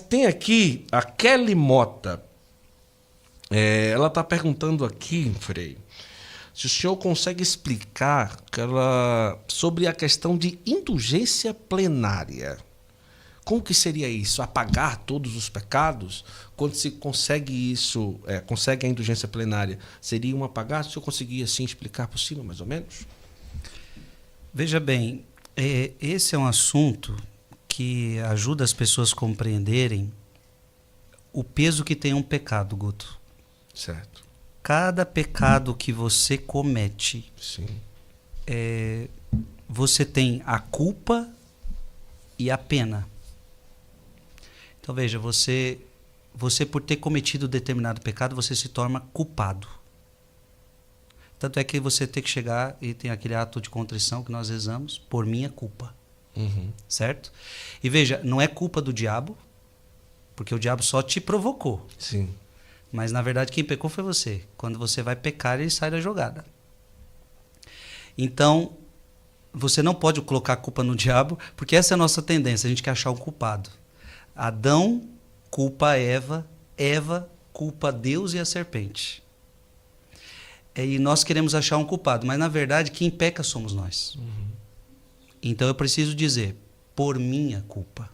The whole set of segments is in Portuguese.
Tem aqui a Kelly Mota. Ela está perguntando aqui, Frei, se o senhor consegue explicar sobre a questão de indulgência plenária. Como que seria isso? Apagar todos os pecados? Quando se consegue isso, consegue a indulgência plenária, seria um apagar? Se eu conseguir assim explicar por cima, mais ou menos? Veja bem, esse é um assunto que ajuda as pessoas a compreenderem o peso que tem um pecado, Guto. Certo. Cada pecado que você comete, Sim. Você tem a culpa e a pena. Então veja, você por ter cometido determinado pecado, você se torna culpado. Tanto é que você tem que chegar e tem aquele ato de contrição que nós rezamos, por minha culpa. Uhum. Certo? E veja, não é culpa do diabo, porque o diabo só te provocou. Sim. Mas na verdade quem pecou foi você. Quando você vai pecar, ele sai da jogada. Então, você não pode colocar a culpa no diabo, porque essa é a nossa tendência, a gente quer achar o culpado. Adão culpa Eva, Eva culpa Deus e a serpente. E nós queremos achar um culpado, mas na verdade quem peca somos nós. Uhum. Então eu preciso dizer, por minha culpa.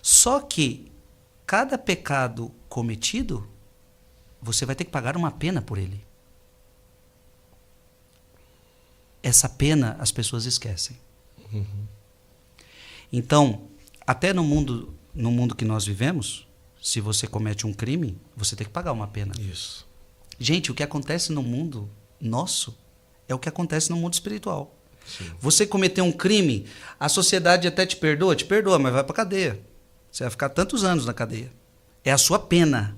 Só que cada pecado cometido, você vai ter que pagar uma pena por ele. Essa pena as pessoas esquecem. Uhum. Então, até no mundo que nós vivemos, se você comete um crime, você tem que pagar uma pena. Isso. Gente, o que acontece no mundo nosso é o que acontece no mundo espiritual. Sim. Você cometeu um crime, a sociedade até te perdoa, mas vai para cadeia. Você vai ficar tantos anos na cadeia. É a sua pena.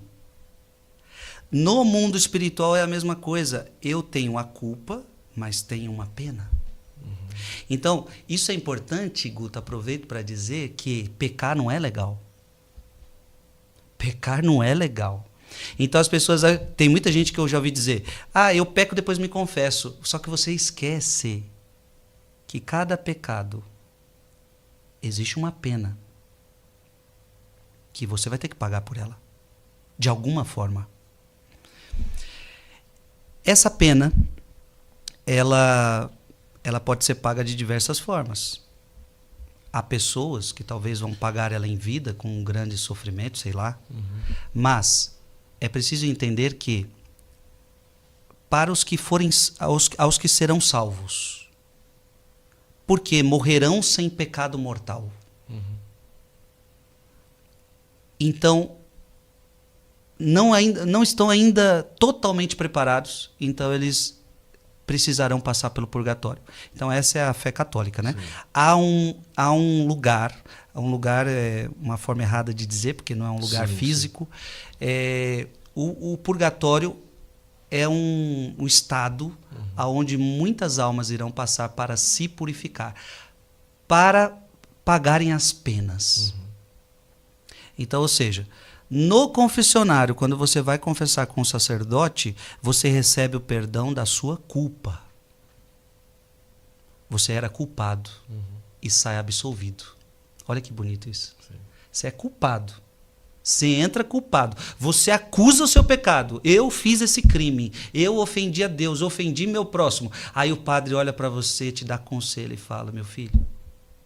No mundo espiritual é a mesma coisa. Eu tenho a culpa, mas tenho uma pena. Uhum. Então, isso é importante, Guto, aproveito para dizer que pecar não é legal. Pecar não é legal. Então as pessoas, tem muita gente que eu já ouvi dizer, eu peco depois me confesso. Só que você esquece que cada pecado existe uma pena que você vai ter que pagar por ela, de alguma forma. Essa pena, ela pode ser paga de diversas formas. Há pessoas que talvez vão pagar ela em vida com um grande sofrimento, sei lá, mas é preciso entender que para os que forem aos que serão salvos, porque morrerão sem pecado mortal. Então, não estão ainda totalmente preparados, então eles precisarão passar pelo purgatório. Então essa é a fé católica, né? Há um lugar é uma forma errada de dizer, porque não é um lugar físico. O purgatório é um estado onde muitas almas irão passar para se purificar, para pagarem as penas. Então, ou seja, no confessionário, quando você vai confessar com o sacerdote, você recebe o perdão da sua culpa. Você era culpado e sai absolvido. Olha que bonito isso. Sim. Você é culpado. Você entra culpado. Você acusa o seu pecado. Eu fiz esse crime. Eu ofendi a Deus, ofendi meu próximo. Aí o padre olha para você, te dá conselho e fala, meu filho,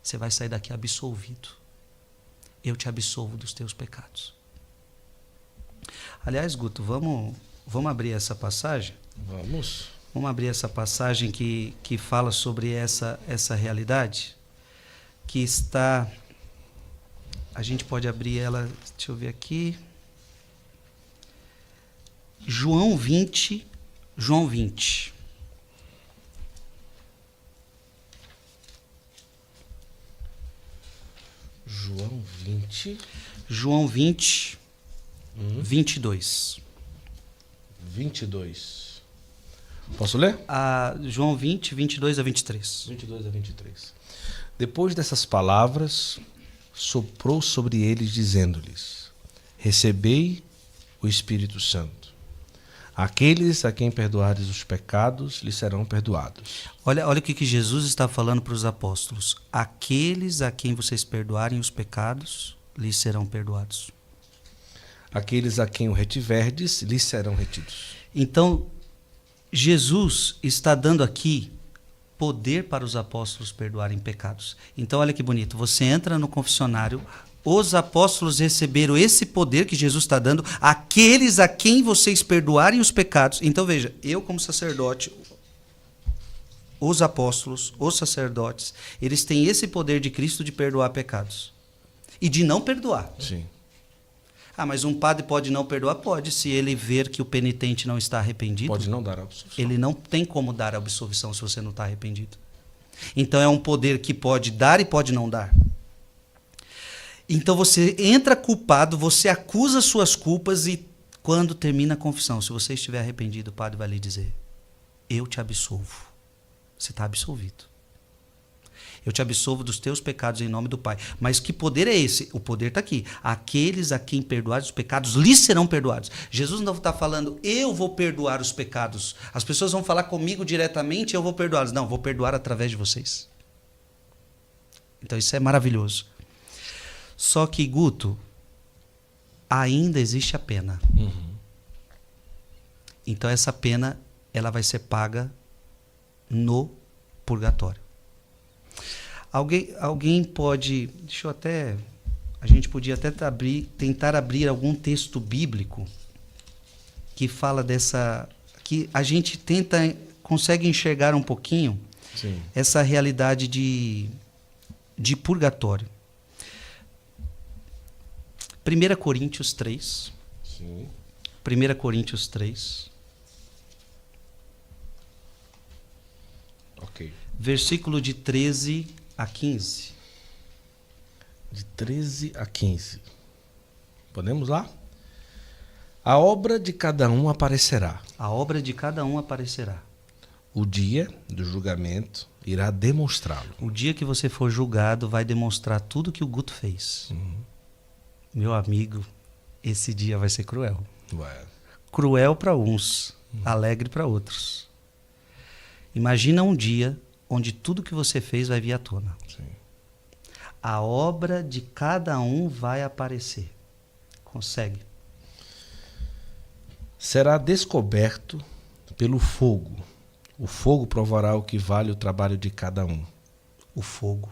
você vai sair daqui absolvido. Eu te absolvo dos teus pecados. Aliás, Guto, vamos abrir essa passagem? Vamos. Vamos abrir essa passagem que fala sobre essa realidade, que está... A gente pode abrir ela, deixa eu ver aqui. João 20. João 20. João 20. João 20, 22. 22. Posso ler? João 20, 22 a 23. 22 a 23. Depois dessas palavras, soprou sobre eles, dizendo-lhes: recebei o Espírito Santo. Aqueles a quem perdoares os pecados, lhes serão perdoados. Olha o que Jesus está falando para os apóstolos. Aqueles a quem vocês perdoarem os pecados, lhes serão perdoados. Aqueles a quem o retiverdes, lhes serão retidos. Então, Jesus está dando aqui poder para os apóstolos perdoarem pecados. Então, olha que bonito. Você entra no confessionário, os apóstolos receberam esse poder que Jesus está dando, aqueles a quem vocês perdoarem os pecados. Então, veja, eu como sacerdote, os apóstolos, os sacerdotes, eles têm esse poder de Cristo de perdoar pecados. E de não perdoar. Sim. Ah, mas um padre pode não perdoar? Pode, se ele ver que o penitente não está arrependido. Pode não dar a absolvição. Ele não tem como dar a absolvição se você não está arrependido. Então é um poder que pode dar e pode não dar. Então você entra culpado, você acusa suas culpas e quando termina a confissão, se você estiver arrependido, o padre vai lhe dizer: eu te absolvo. Você está absolvido. Eu te absolvo dos teus pecados em nome do Pai. Mas que poder é esse? O poder está aqui. Aqueles a quem perdoares os pecados, lhes serão perdoados. Jesus não está falando, eu vou perdoar os pecados. As pessoas vão falar comigo diretamente, eu vou perdoá-los. Não, vou perdoar através de vocês. Então isso é maravilhoso. Só que, Guto, ainda existe a pena. Então essa pena, ela vai ser paga no purgatório. Alguém pode, a gente podia até tentar abrir algum texto bíblico que fala que a gente consegue enxergar um pouquinho. Sim. Essa realidade de purgatório. 1 Coríntios 3. Sim. 1 Coríntios 3. Ok. Versículo de 13 a 15. De 13 a 15. Podemos lá? A obra de cada um aparecerá. A obra de cada um aparecerá. O dia do julgamento irá demonstrá-lo. O dia que você for julgado vai demonstrar tudo que o Guto fez. Meu amigo, esse dia vai ser cruel. Ué. Cruel para uns, alegre para outros. Imagina um dia onde tudo que você fez vai vir à tona. Sim. A obra de cada um vai aparecer. Consegue. Será descoberto pelo fogo. O fogo provará o que vale o trabalho de cada um. O fogo.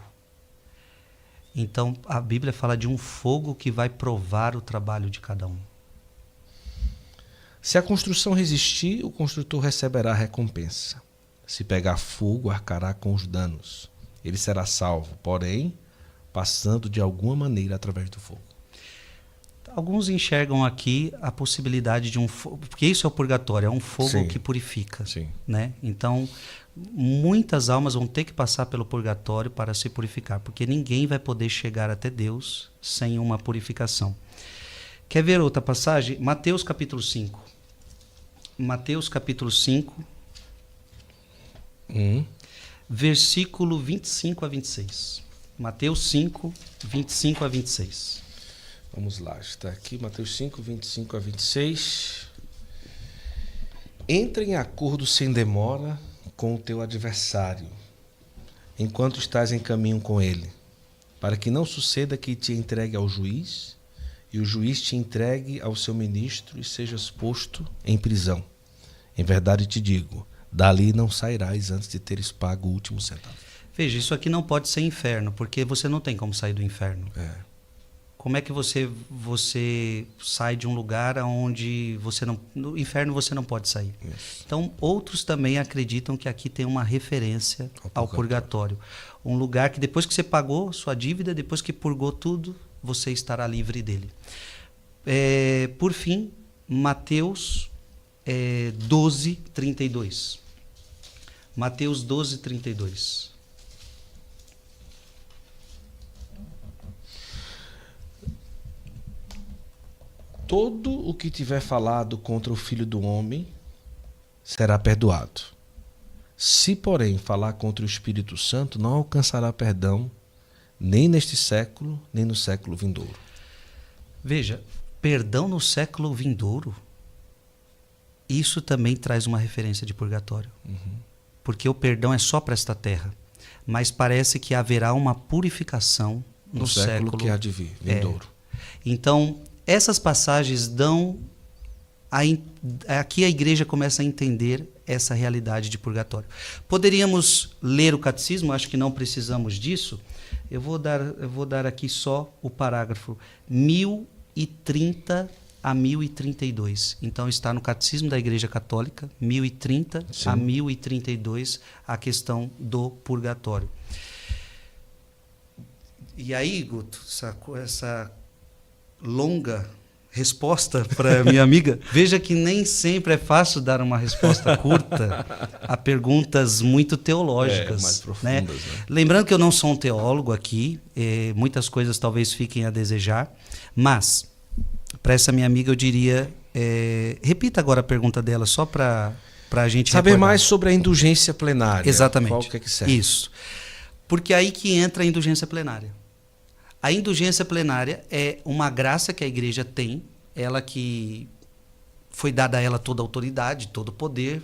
Então, a Bíblia fala de um fogo que vai provar o trabalho de cada um. Se a construção resistir, o construtor receberá a recompensa. Se pegar fogo, arcará com os danos. Ele será salvo, porém, passando de alguma maneira através do fogo. Alguns enxergam aqui a possibilidade de um fogo, porque isso é o purgatório, é um fogo Sim. que purifica. Sim. Né? Então, muitas almas vão ter que passar pelo purgatório para se purificar, porque ninguém vai poder chegar até Deus sem uma purificação. Quer ver outra passagem? Mateus capítulo 5. Mateus capítulo 5. Versículo 25 a 26. Mateus 5, 25 a 26. Vamos lá, está aqui Mateus 5, 25 a 26. Entre em acordo sem demora com o teu adversário, enquanto estás em caminho com ele, para que não suceda que te entregue ao juiz, e o juiz te entregue ao seu ministro e sejas posto em prisão. Em verdade te digo, dali não sairás antes de teres pago o último centavo. Veja, isso aqui não pode ser inferno, porque você não tem como sair do inferno. Como é que você sai de um lugar onde você não... No inferno você não pode sair. Isso. Então, outros também acreditam que aqui tem uma referência ao purgatório. Um lugar que depois que você pagou sua dívida, depois que purgou tudo, você estará livre dele. Por fim, Mateus 12, 32. Mateus 12, 32. Todo o que tiver falado contra o Filho do Homem será perdoado. Se, porém, falar contra o Espírito Santo, não alcançará perdão, nem neste século, nem no século vindouro. Veja, perdão no século vindouro, isso também traz uma referência de purgatório. Porque o perdão é só para esta terra. Mas parece que haverá uma purificação no século que há de vir, vindouro. Então, essas passagens dão... Aqui a igreja começa a entender essa realidade de purgatório. Poderíamos ler o catecismo, acho que não precisamos disso. Eu vou dar aqui só o parágrafo 1030 a 1032. Então está no Catecismo da Igreja Católica, 1030 Sim. a 1032, a questão do purgatório. E aí, Guto, essa longa resposta para minha amiga, veja que nem sempre é fácil dar uma resposta curta a perguntas muito teológicas, mais profundas, né? Lembrando que eu não sou um teólogo aqui, muitas coisas talvez fiquem a desejar, mas para essa minha amiga eu diria, repita agora a pergunta dela só para a gente saber recordar. mais sobre a indulgência plenária. Exatamente. Qual que serve? Isso. Porque aí que entra a indulgência plenária. A indulgência plenária é uma graça que a igreja tem, ela que foi dada a ela toda a autoridade, todo o poder,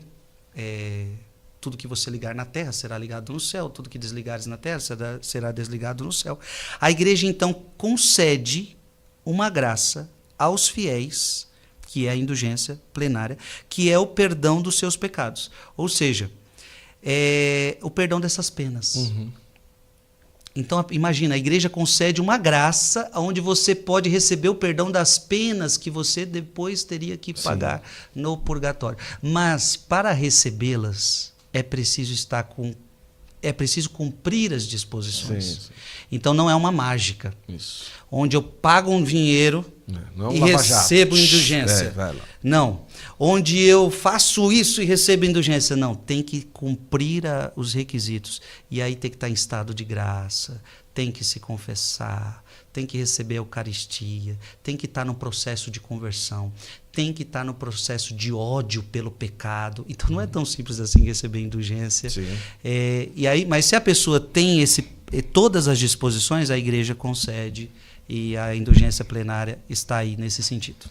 tudo que você ligar na terra será ligado no céu, tudo que desligares na terra será desligado no céu. A igreja então concede uma graça aos fiéis, que é a indulgência plenária, que é o perdão dos seus pecados. Ou seja, o perdão dessas penas. Uhum. Então, imagina, a igreja concede uma graça onde você pode receber o perdão das penas que você depois teria que pagar no purgatório. Mas, para recebê-las, é preciso cumprir as disposições. Sim. Então, não é uma mágica. Isso. Onde eu pago um dinheiro Não é um e lava-jato. recebo indulgência. Vai lá. Não. Onde eu faço isso e recebo indulgência. Não. Tem que cumprir os requisitos. E aí tem que estar em estado de graça, tem que se confessar, tem que receber a Eucaristia, tem que estar no processo de conversão, tem que estar no processo de ódio pelo pecado. Então não é tão simples assim receber indulgência. Sim. Mas se a pessoa tem todas as disposições, a igreja concede, e a indulgência plenária está aí nesse sentido.